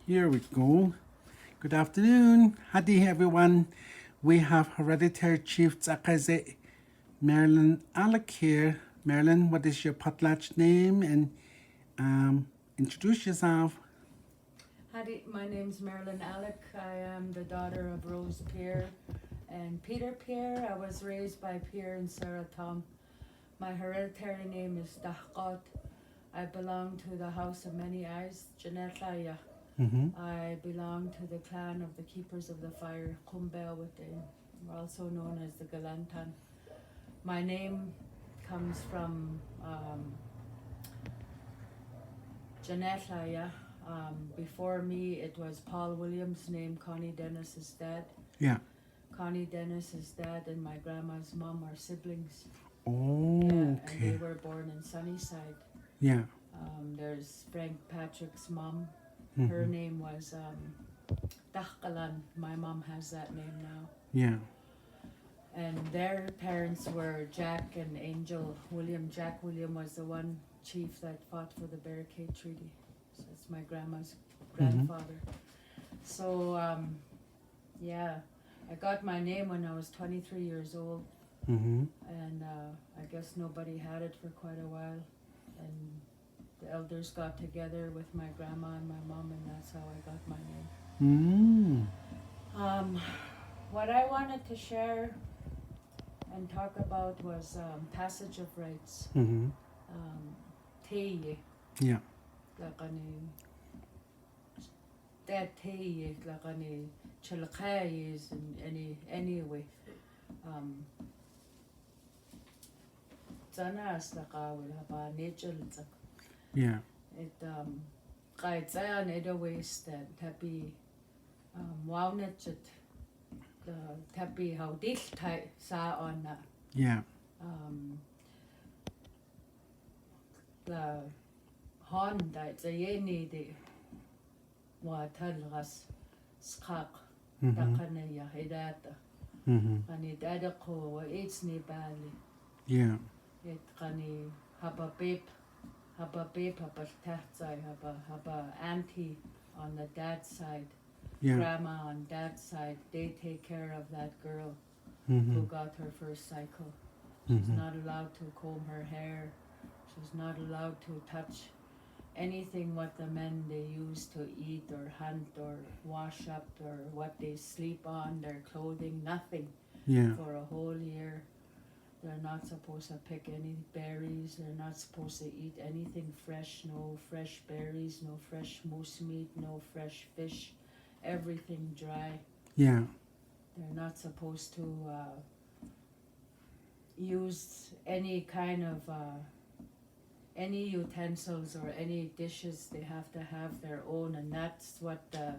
Here we go. Good afternoon. Hadi everyone. We have Hereditary Chief Zakaze Marilyn Alec here. Marilyn, what is your potlatch name? And introduce yourself. Howdy, my name's Marilyn Alec. I am the daughter of Rose Pierre and Peter Pierre. I was raised by Pierre and Sarah Tom. My hereditary name is Dahqat. I belong to the House of Many Eyes, Jeanette Laya. I belong to the clan of the Keepers of the Fire, Kumbel-Within, also known as the Galantan. My name comes from Jeanette Laya. Before me, it was Paul Williams' name, Connie Dennis's dad. Yeah. Connie Dennis's dad and my grandma's mom are siblings. Oh, And okay. they were born in Sunnyside. Yeah. There's Frank Patrick's mom. Mm-hmm. Her name was Dahkalan. My mom has that name now. Yeah. And their parents were Jack and Angel William. Jack William was the one chief that fought for the Barricade Treaty. So it's my grandma's grandfather. So, yeah, I got my name when I was 23 years old. Mm-hmm. And I guess nobody had it for quite a while. And the elders got together with my grandma and my mom, and that's how I got my name. What I wanted to share and talk about was passage of rights. Teye, Yeah. lakani, that teye, lakani, chalakayes, and anyway. Zanas lakawil haba nature litzak. Yeah. It kahit sayan edo ways that happy wownet it happy how dil tai sa on na Yeah. the hon that the yeni de wa talgas skak takana ya hidata kani dada ko it's ni bali Yeah. it kani haba babe haba tahtsai haba auntie on the dad's side. Yeah. Grandma on dad's side, they take care of that girl Mm-hmm. who got her first cycle. She's not allowed to comb her hair. She's not allowed to touch anything what the men they use to eat or hunt or wash up or what they sleep on, their clothing, nothing. Yeah. For a whole year. They're not supposed to pick any berries. They're not supposed to eat anything fresh. No fresh berries, no fresh moose meat, no fresh fish. Everything dry. Yeah. They're not supposed to use any kind of any utensils or any dishes. They have to have their own, and that's what the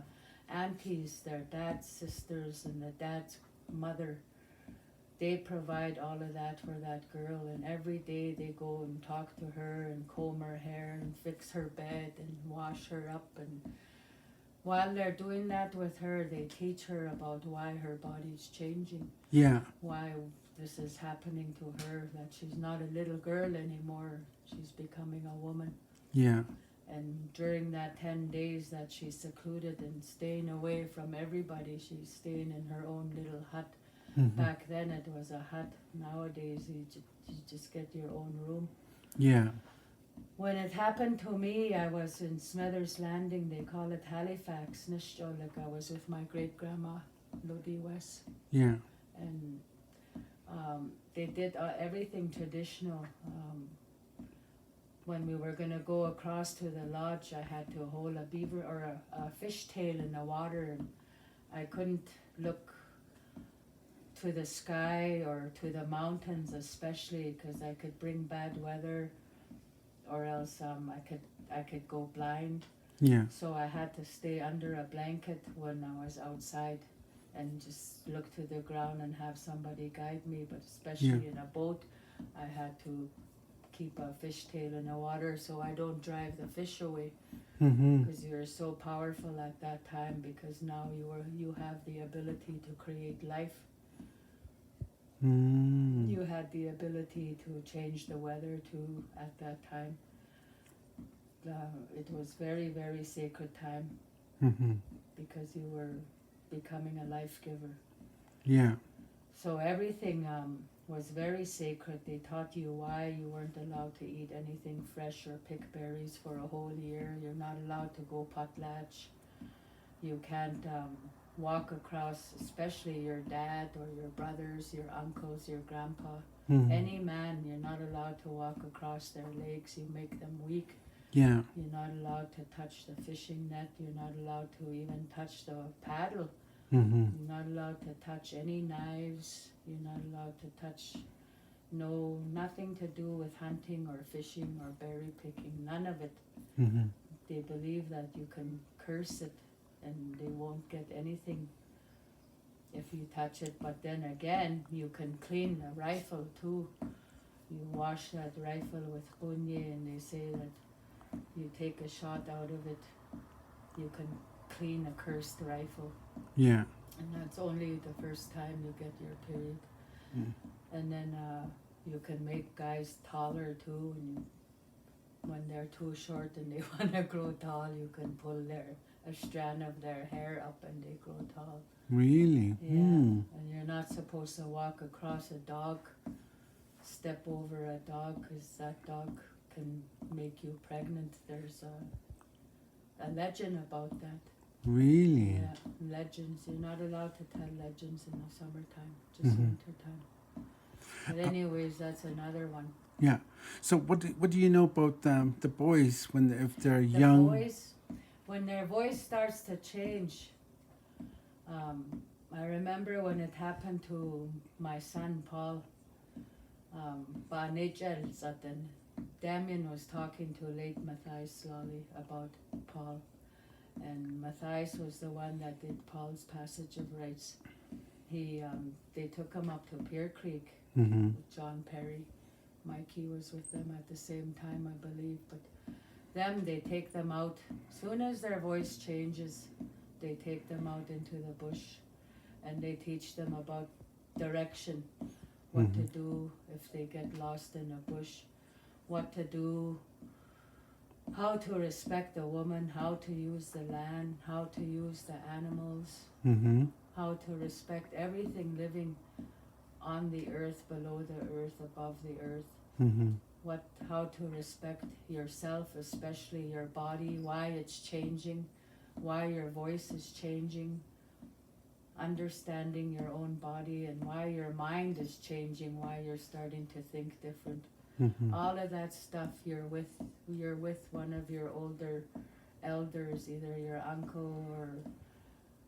aunties, their dad's sisters and the dad's mother, they provide all of that for that girl, and every day they go and talk to her and comb her hair and fix her bed and wash her up. And while they're doing that with her, they teach her about why her body's changing, Yeah. why this is happening to her, that she's not a little girl anymore, she's becoming a woman. Yeah. And during that 10 days that she's secluded and staying away from everybody, she's staying in her own little hut. Back then it was a hut. Nowadays you just get your own room. Yeah. When it happened to me, I was in Smithers Landing. They call it Halifax, Nishjolik. I was with my great grandma, Lodi West. Yeah. And they did everything traditional. When we were gonna go across to the lodge, I had to hold a beaver or a fish tail in the water, and I couldn't look to the sky or to the mountains, especially because I could bring bad weather, or else I could go blind. Yeah. So I had to stay under a blanket when I was outside and just look to the ground and have somebody guide me. But especially in a boat, I had to keep a fishtail in the water so I don't drive the fish away. Because you're so powerful at that time, because now you have the ability to create life. You had the ability to change the weather too at that time. It was very, very sacred time. Mm-hmm. because you were becoming a life giver. Yeah. So everything was very sacred. They taught you why you weren't allowed to eat anything fresh or pick berries for a whole year. You're not allowed to go potlatch. You can't walk across, especially your dad or your brothers, your uncles, your grandpa. Mm-hmm. Any man, you're not allowed to walk across their legs. You make them weak. Yeah. You're not allowed to touch the fishing net. You're not allowed to even touch the paddle. Mm-hmm. You're not allowed to touch any knives. You're not allowed to touch nothing to do with hunting or fishing or berry picking. None of it. Mm-hmm. They believe that you can curse it and they won't get anything if you touch it. But then again, you can clean a rifle too. You wash that rifle with bunye, and they say that you take a shot out of it, you can clean a cursed rifle. Yeah. And that's only the first time you get your period. Yeah. And then you can make guys taller too. And when they're too short and they want to grow tall, you can pull a strand of their hair up and they grow tall. Really? Yeah. Mm. And you're not supposed to walk across a dog, step over a dog, because that dog can make you pregnant. There's a legend about that. Really? Yeah, legends. You're not allowed to tell legends in the summertime, just wintertime. But anyways, that's another one. Yeah. So what do you know about the boys if they're The young? boys, when their voice starts to change, I remember when it happened to my son Paul. Damien was talking to late Matthias Lolly about Paul, and Matthias was the one that did Paul's Passage of Rights. They took him up to Pier Creek Mm-hmm. with John Perry. Mikey was with them at the same time, I believe. But they take them out. Soon as their voice changes, they take them out into the bush, and they teach them about direction, what to do if they get lost in a bush, what to do, how to respect a woman, how to use the land, how to use the animals, Mm-hmm. how to respect everything living on the earth, below the earth, above the earth. Mm-hmm. How to respect yourself, especially your body, why it's changing, why your voice is changing, understanding your own body, and why your mind is changing, why you're starting to think different. Mm-hmm. All of that stuff, you're with one of your older elders, either your uncle or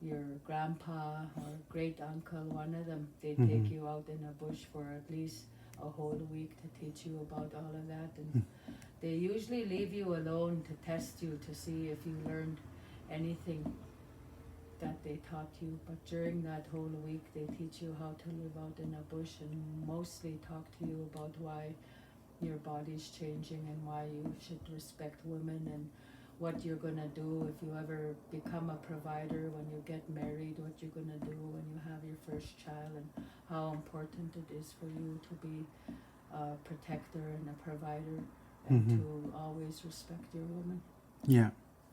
your grandpa or great uncle, one of them. They take you out in a bush for at least a whole week to teach you about all of that, and they usually leave you alone to test you to see if you learned anything that they taught you. But during that whole week, they teach you how to live out in a bush and mostly talk to you about why your body's changing and why you should respect women and what you're gonna do if you ever become a provider, when you get married, what you're gonna do when you have your first child, and how important it is for you to be a protector and a provider, and to always respect your woman. Yeah.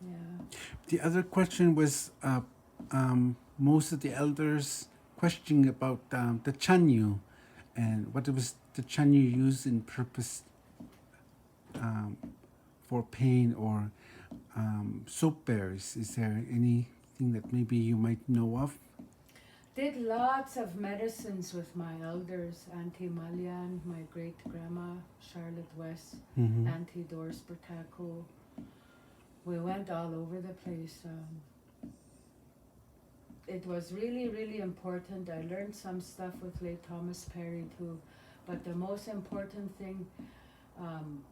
Yeah. The other question was most of the elders questioning about the chanyu and what was the chanyu used in purpose for pain or soap berries. Is there anything that maybe you might know of? Did lots of medicines with my elders, Auntie Malian, my great grandma, Charlotte West, Auntie Doris Bertaco. We went all over the place. It was really, really important. I learned some stuff with late Thomas Perry too, but the most important thing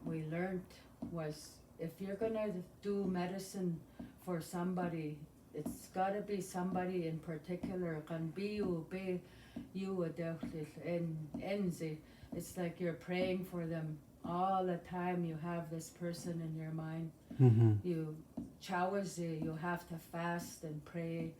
we learned was, if you're gonna do medicine for somebody, it's gotta be somebody in particular. It's like you're praying for them all the time. You have this person in your mind. You have to fast and pray.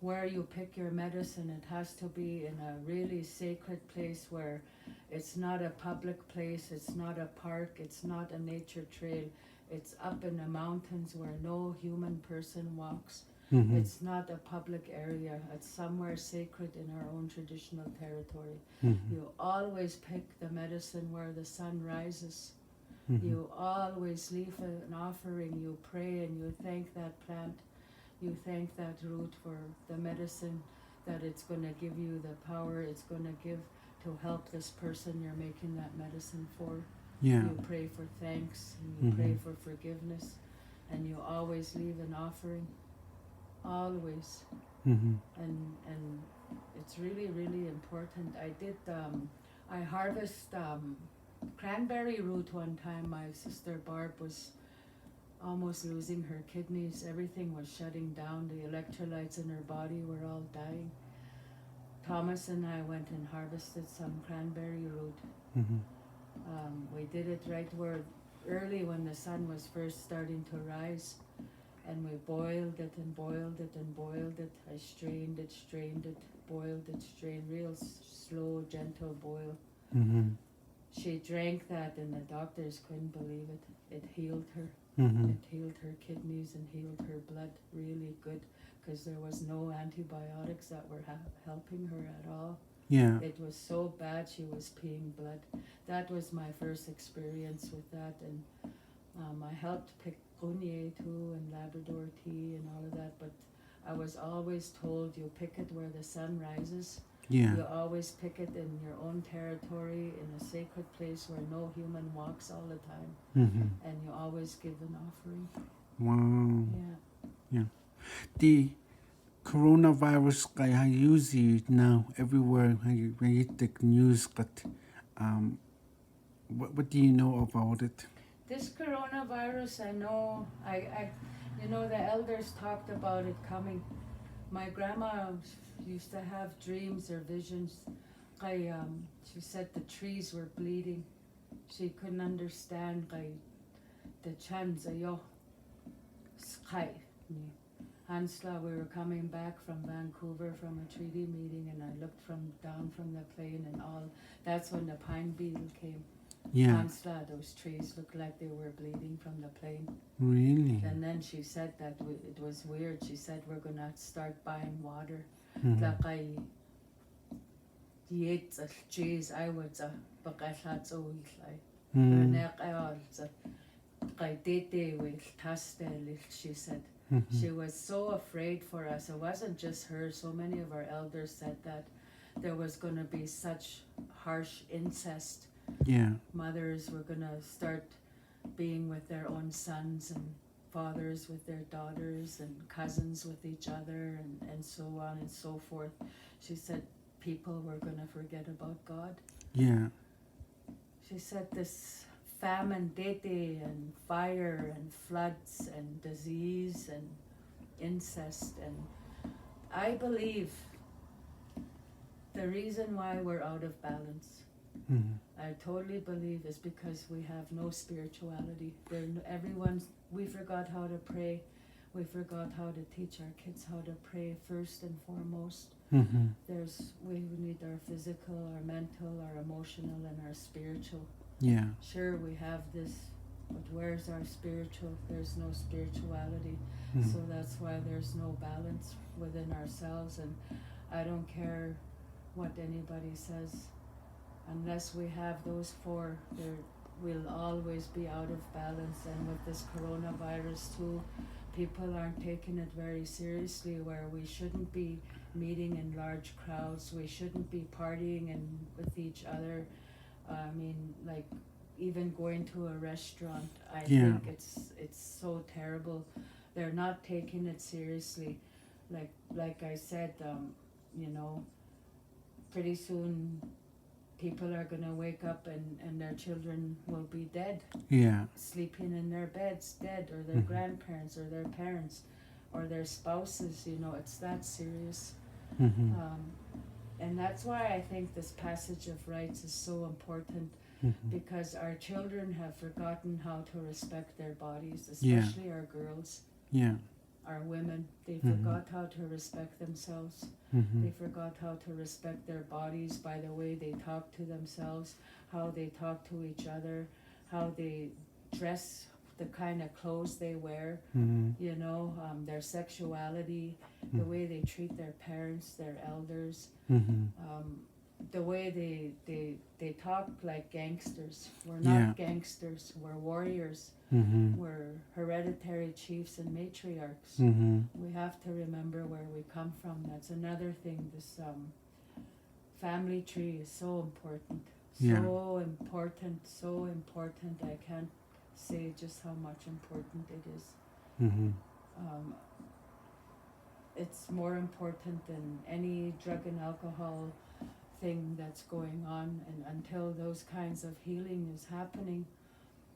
Where you pick your medicine, it has to be in a really sacred place where it's not a public place, it's not a park, it's not a nature trail. It's up in the mountains where no human person walks. Mm-hmm. It's not a public area. It's somewhere sacred in our own traditional territory. Mm-hmm. You always pick the medicine where the sun rises. Mm-hmm. You always leave an offering. You pray and you thank that plant. You thank that root for the medicine that it's going to give you, the power it's going to give to help this person you're making that medicine for. Yeah. You pray for thanks and you Mm-hmm. pray for forgiveness, and you always leave an offering. Always. Mm-hmm. And it's really, really important. I harvest cranberry root one time. My sister Barb was almost losing her kidneys. Everything was shutting down. The electrolytes in her body were all dying. Thomas and I went and harvested some cranberry root. Mm-hmm. We did it right where early when the sun was first starting to rise, and we boiled it and boiled it and boiled it. I strained it, boiled it, strained, real slow, gentle boil. Mm-hmm. She drank that and the doctors couldn't believe it. It healed her. Mm-hmm. It healed her kidneys and healed her blood really good, because there was no antibiotics that were helping her at all. Yeah. It was so bad she was peeing blood. That was my first experience with that, and I helped pick Gunier too and Labrador tea and all of that, but I was always told you pick it where the sun rises. Yeah. You always pick it in your own territory, in a sacred place where no human walks all the time, Mm-hmm. and you always give an offering. Wow. Yeah. The coronavirus kaya use now everywhere. I read the news, but what do you know about it? This coronavirus, I know, the elders talked about it coming. My grandma used to have dreams or visions. She said the trees were bleeding. She couldn't understand the chants ayo. Sky. Hansla, we were coming back from Vancouver from a treaty meeting, and I looked down from the plane, and that's when the pine beetle came. Yeah. Hansla, those trees looked like they were bleeding from the plane. Really? And then she said that it was weird. She said we're gonna start buying water. Mm-hmm. Tlaqay diet trees I would baqalat so witlay. She said. Mm-hmm. She was so afraid for us. It wasn't just her. So many of our elders said that there was going to be such harsh incest. Yeah. Mothers were going to start being with their own sons, and fathers with their daughters, and cousins with each other, and so on and so forth. She said people were going to forget about God. Yeah. She said this famine, dete, and fire, and floods, and disease, and incest. And I believe the reason why we're out of balance, Mm-hmm. I totally believe, is because we have no spirituality. We forgot how to pray. We forgot how to teach our kids how to pray first and foremost. Mm-hmm. We need our physical, our mental, our emotional, and our spiritual. Yeah. Sure, we have this, but where's our spiritual? There's no spirituality. Mm-hmm. So that's why there's no balance within ourselves. And I don't care what anybody says. Unless we have those four, we'll always be out of balance. And with this coronavirus too, people aren't taking it very seriously, where we shouldn't be meeting in large crowds. We shouldn't be partying with each other. I mean, like even going to a restaurant, I think it's so terrible. They're not taking it seriously. Like I said, pretty soon people are gonna wake up and their children will be dead. Yeah. Sleeping in their beds, dead, or their grandparents, or their parents, or their spouses. It's that serious. Mm-hmm. And that's why I think this passage of rights is so important, Mm-hmm. because our children have forgotten how to respect their bodies, especially our girls, Yeah. our women. They Mhm. forgot how to respect themselves. Mm-hmm. They forgot how to respect their bodies by the way they talk to themselves, how they talk to each other, how they dress the kind of clothes they wear, you know, their sexuality, the way they treat their parents, their elders, the way they talk like gangsters. We're not gangsters, we're warriors. We're hereditary chiefs and matriarchs. We have to remember where we come from. That's another thing. This family tree is so important. So important, so important. I can't say just how much important it is. It's more important than any drug and alcohol thing that's going on, and until those kinds of healing is happening,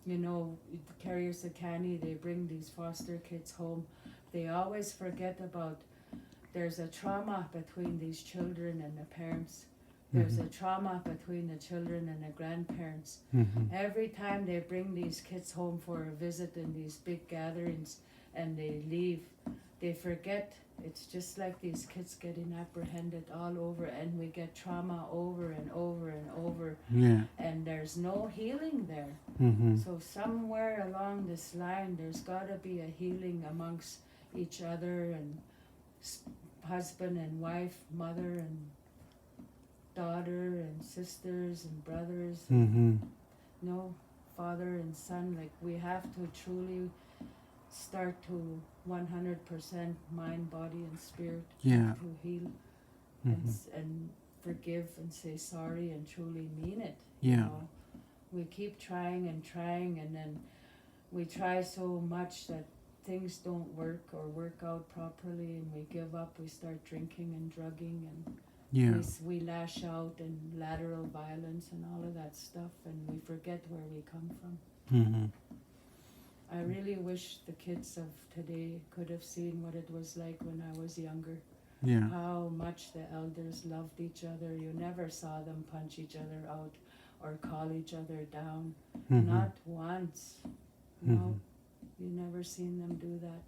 you know, the carriers of candy, they bring these foster kids home. They always forget about there's a trauma between these children and the parents. There's a trauma between the children and the grandparents. Every time they bring these kids home for a visit in these big gatherings and they leave, they forget. It's just like these kids getting apprehended all over, and we get trauma over and over and over. And there's no healing there. So somewhere along this line, there's got to be a healing amongst each other, and husband and wife, mother and daughter, and sisters and brothers, no, father and son. Like, we have to truly start to 100% mind, body, and spirit to heal and forgive and say sorry and truly mean it. You know? We keep trying, and then we try so much that things don't work or work out properly, and we give up. We start drinking and drugging, and we lash out, and lateral violence and all of that stuff, and we forget where we come from. I really wish the kids of today could have seen what it was like when I was younger. How much the elders loved each other. You never saw them punch each other out or call each other down. Not once. No, you never seen them do that.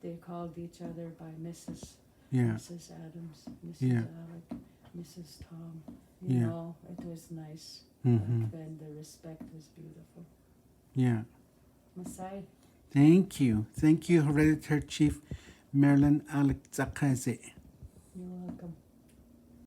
They called each other by Mrs. Mrs. Adams, Mrs. Alec, Mrs. Tom. You know, it was nice. Back then, the respect was beautiful. Masai. Thank you. Thank you, Hereditary Chief Marilyn Alec Zakaze.